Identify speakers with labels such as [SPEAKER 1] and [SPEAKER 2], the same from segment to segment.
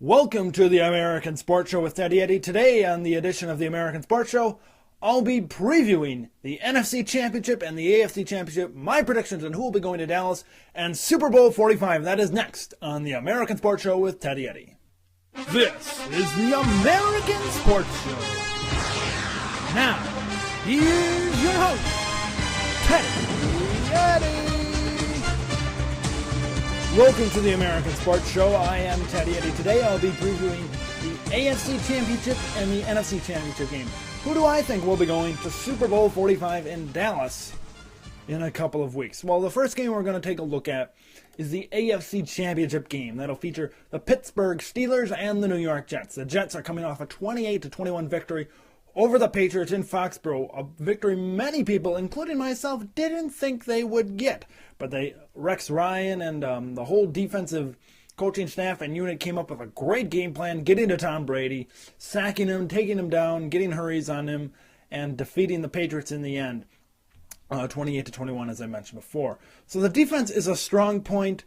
[SPEAKER 1] Welcome to the American Sports Show with Teddy Eddy. Today on the edition of the American Sports Show, I'll be previewing the NFC Championship and the AFC Championship, my predictions on who will be going to Dallas, and Super Bowl 45. That is next on the American Sports Show with Teddy Eddy. This is the American Sports Show. Now, here's your host, Teddy Eddy. Welcome to the American Sports Show. I am Teddy Eddy. Today I'll be previewing the AFC Championship and the NFC Championship game. Who do I think will be going to Super Bowl 45 in Dallas in a couple of weeks? Well, the first game we're going to take a look at is the AFC Championship game. That'll feature the Pittsburgh Steelers and the New York Jets. The Jets are coming off a 28-21 victory over the Patriots in Foxborough, a victory many people, including myself, didn't think they would get. But Rex Ryan and the whole defensive coaching staff and unit came up with a great game plan, getting to Tom Brady, sacking him, taking him down, getting hurries on him, and defeating the Patriots in the end, 28-21, as I mentioned before. So the defense is a strong point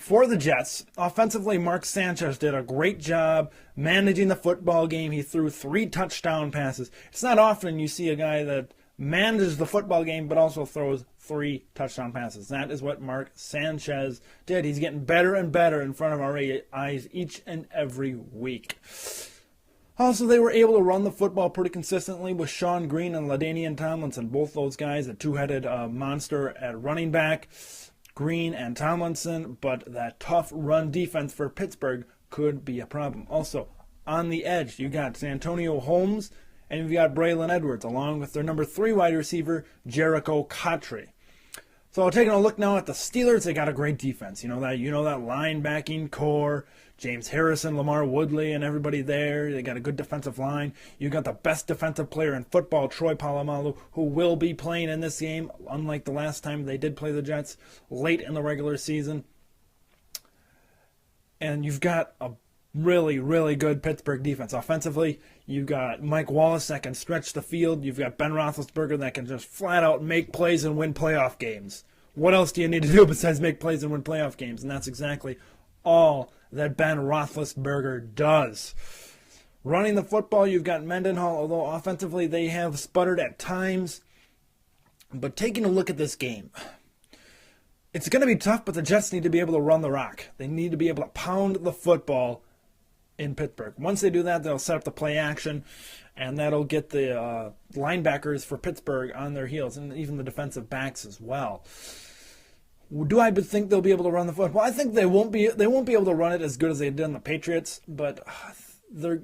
[SPEAKER 1] for the Jets. Offensively, Mark Sanchez did a great job managing the football game. He threw 3 touchdown passes. It's not often you see a guy that manages the football game but also throws 3 touchdown passes. That is what Mark Sanchez did. He's getting better and better in front of our eyes each and every week. Also, they were able to run the football pretty consistently with Sean Green and LaDainian Tomlinson. Both those guys, a two-headed monster at running back. Green and Tomlinson, but that tough run defense for Pittsburgh could be a problem. Also, on the edge, you got Santonio Holmes and you've got Braylon Edwards, along with their number 3 wide receiver, Jericho Cotchery. So taking a look now at the Steelers, they got a great defense. You know that linebacking core, James Harrison, Lamar Woodley, and everybody there. They got a good defensive line. You got the best defensive player in football, Troy Polamalu, who will be playing in this game, unlike the last time they did play the Jets late in the regular season. And you've got a really, really good Pittsburgh defense. Offensively, you've got Mike Wallace that can stretch the field. You've got Ben Roethlisberger that can just flat out make plays and win playoff games. What else do you need to do besides make plays and win playoff games? And that's exactly all that Ben Roethlisberger does. Running the football, you've got Mendenhall, although offensively they have sputtered at times. But taking a look at this game, it's going to be tough, but the Jets need to be able to run the rock. They need to be able to pound the football in Pittsburgh. Once they do that, they'll set up the play action, and that'll get the linebackers for Pittsburgh on their heels, and even the defensive backs as well. Do I think they'll be able to run the football? Well, I think they won't be able to run it as good as they did on the Patriots, but they're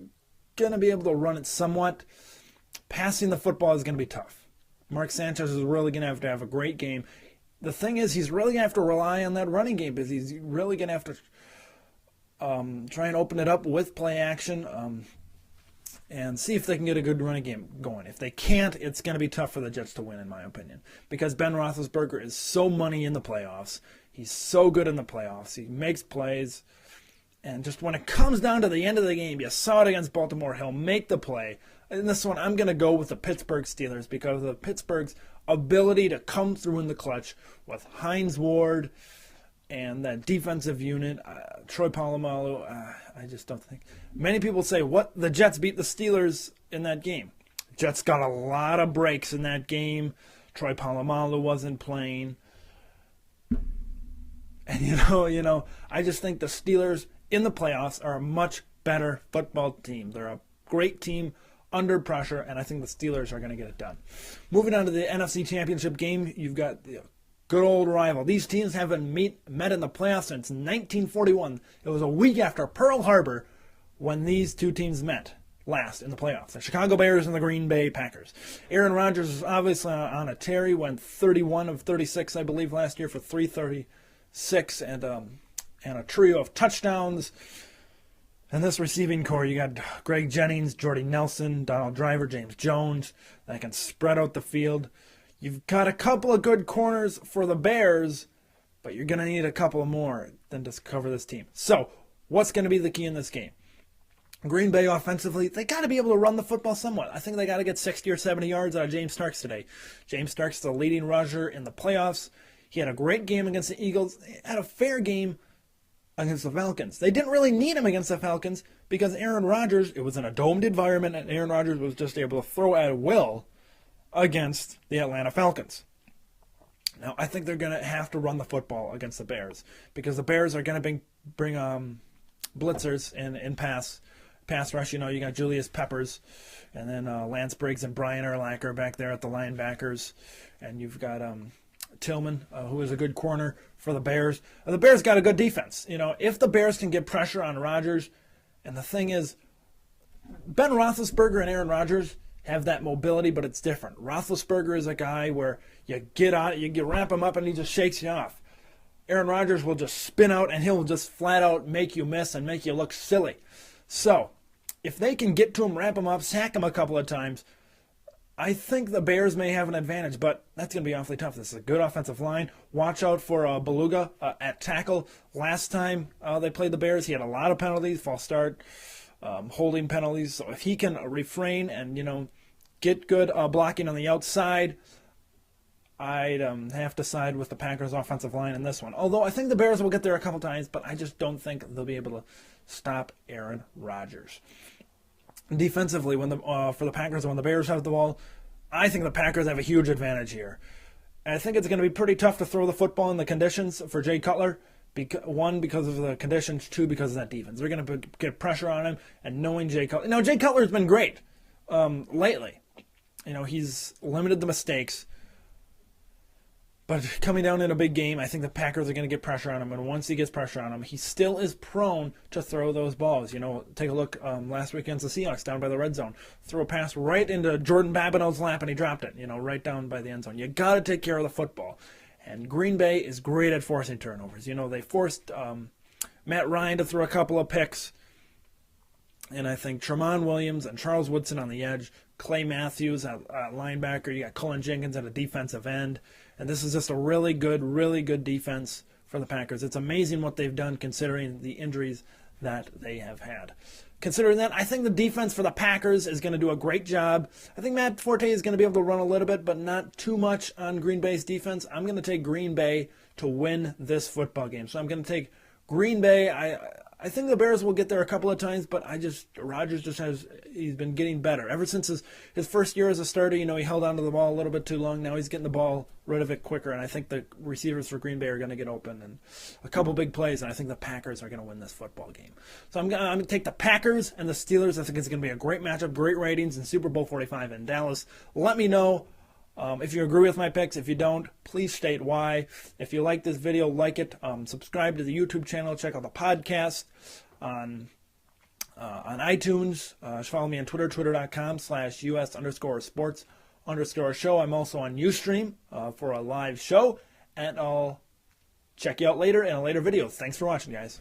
[SPEAKER 1] going to be able to run it somewhat. Passing the football is going to be tough. Mark Sanchez is really going to have a great game. The thing is, he's really going to have to rely on that running game because he's really going to have to try and open it up with play action and see if they can get a good running game going. If they can't, it's going to be tough for the Jets to win, in my opinion, because Ben Roethlisberger is so money in the playoffs. He's so good in the playoffs. He makes plays, and just when it comes down to the end of the game, you saw it against Baltimore, he'll make the play. In this one, I'm going to go with the Pittsburgh Steelers because of Pittsburgh's ability to come through in the clutch with Hines Ward and that defensive unit, Troy Polamalu. I just don't think. Many people say, what? The Jets beat the Steelers in that game. Jets got a lot of breaks in that game. Troy Polamalu wasn't playing. And, you know, I just think the Steelers in the playoffs are a much better football team. They're a great team under pressure, and I think the Steelers are going to get it done. Moving on to the NFC Championship game, you've got the good old rival. These teams haven't met in the playoffs since 1941. It was a week after Pearl Harbor when these two teams met last in the playoffs. The Chicago Bears and the Green Bay Packers. Aaron Rodgers is obviously on a tear. He went 31 of 36, I believe, last year for 336 and a trio of touchdowns. And this receiving core, you got Greg Jennings, Jordy Nelson, Donald Driver, James Jones that can spread out the field. You've got a couple of good corners for the Bears, but you're going to need a couple more than to cover this team. So, what's going to be the key in this game? Green Bay offensively, they got to be able to run the football somewhat. I think they got to get 60 or 70 yards out of James Starks today. James Starks is the leading rusher in the playoffs. He had a great game against the Eagles. He had a fair game against the Falcons. They didn't really need him against the Falcons because Aaron Rodgers, it was in a domed environment, and Aaron Rodgers was just able to throw at will against the Atlanta Falcons. Now, I think they're going to have to run the football against the Bears because the Bears are going to bring blitzers in pass rush. You know, you got Julius Peppers, and then Lance Briggs and Brian Urlacher back there at the linebackers, and you've got Tillman, who is a good corner for the Bears. The Bears got a good defense. You know, if the Bears can get pressure on Rodgers, and the thing is, Ben Roethlisberger and Aaron Rodgers have that mobility, but it's different. Roethlisberger is a guy where you wrap him up and he just shakes you off. Aaron Rodgers will just spin out and he'll just flat out make you miss and make you look silly. So, if they can get to him, wrap him up, sack him a couple of times, I think the Bears may have an advantage, but that's going to be awfully tough. This is a good offensive line. Watch out for Beluga at tackle. Last time they played the Bears, he had a lot of penalties, false start, holding penalties. So if he can refrain and, you know, get good blocking on the outside, I'd have to side with the Packers' offensive line in this one. Although I think the Bears will get there a couple times, but I just don't think they'll be able to stop Aaron Rodgers. Defensively, for the Packers, when the Bears have the ball, I think the Packers have a huge advantage here. And I think it's going to be pretty tough to throw the football in the conditions for Jay Cutler. One, because of the conditions. Two, because of that defense. They're going to get pressure on him. And knowing Jay Cutler... Now, Jay Cutler's been great lately. You know, he's limited the mistakes. But coming down in a big game, I think the Packers are going to get pressure on him. And once he gets pressure on him, he still is prone to throw those balls. You know, take a look last week against the Seahawks down by the red zone. Threw a pass right into Jordan Babineau's lap, and he dropped it, you know, right down by the end zone. You got to take care of the football. And Green Bay is great at forcing turnovers. You know, they forced Matt Ryan to throw a couple of picks. And I think Tramon Williams and Charles Woodson on the edge, Clay Matthews at linebacker, you got Cullen Jenkins at a defensive end. And this is just a really good defense for the Packers. It's amazing what they've done considering the injuries that they have had. Considering that, I think the defense for the Packers is going to do a great job. I think Matt Forte is going to be able to run a little bit, but not too much on Green Bay's defense. I'm going to take Green Bay to win this football game. So I'm going to take Green Bay. I think the Bears will get there a couple of times, but Rodgers he's been getting better. Ever since his first year as a starter, you know, he held onto the ball a little bit too long. Now he's getting the ball rid of it quicker, and I think the receivers for Green Bay are going to get open and a couple big plays, and I think the Packers are going to win this football game. So I'm going to take the Packers and the Steelers. I think it's going to be a great matchup, great ratings in Super Bowl 45 in Dallas. Let me know if you agree with my picks. If you don't, please state why. If you like this video, like it. Subscribe to the YouTube channel. Check out the podcast on iTunes. Follow me on Twitter, twitter.com/US_sports_show. I'm also on Ustream for a live show. And I'll check you out later in a later video. Thanks for watching, guys.